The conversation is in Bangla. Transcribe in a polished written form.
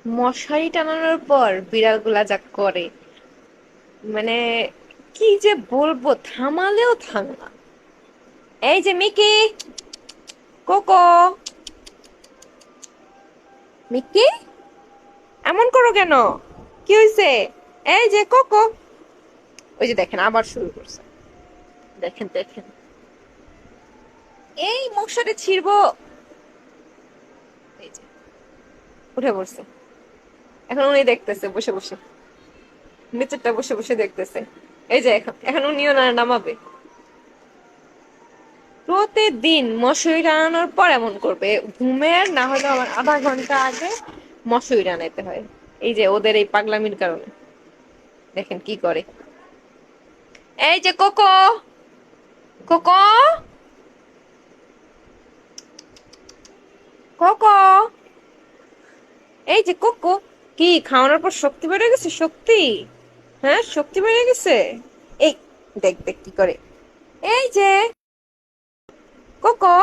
মশারি টানানোর পর বিড়ালগুলা যা করে, মানে কি যে বলবো, থামালেও থামে না। এই যে মিকি, কোকো, মিকি, এমন করো কেন? কি হয়েছে? এই যে কোকো, ওই যে দেখেন আবার শুরু করছে। দেখেন দেখেন, এই মশারে ছিড়বো। এই যে উঠে পড়ছে। এখন উনি দেখতেছে বসে বসে, নিচেরটা বসে বসে দেখতেছে। এই যে এখন এখন উনিও না নামাবে। প্রতিদিন মশারি টানানোর পর এমন করবে। ঘুমের না হলে আমার আধা ঘন্টা আগে মশারি টানাইতে হয়। এই যে ওদের এই পাগলামির কারণে। দেখেন কি করে। এই যে কোকো, কোকো, কোকো, এই যে কোকো। কি খাওয়ানোর পর শক্তি বেড়ে গেছে? শক্তি, হ্যাঁ শক্তি বেড়ে গেছে। এই দেখ দেখ কি করে। এই যে কোকো,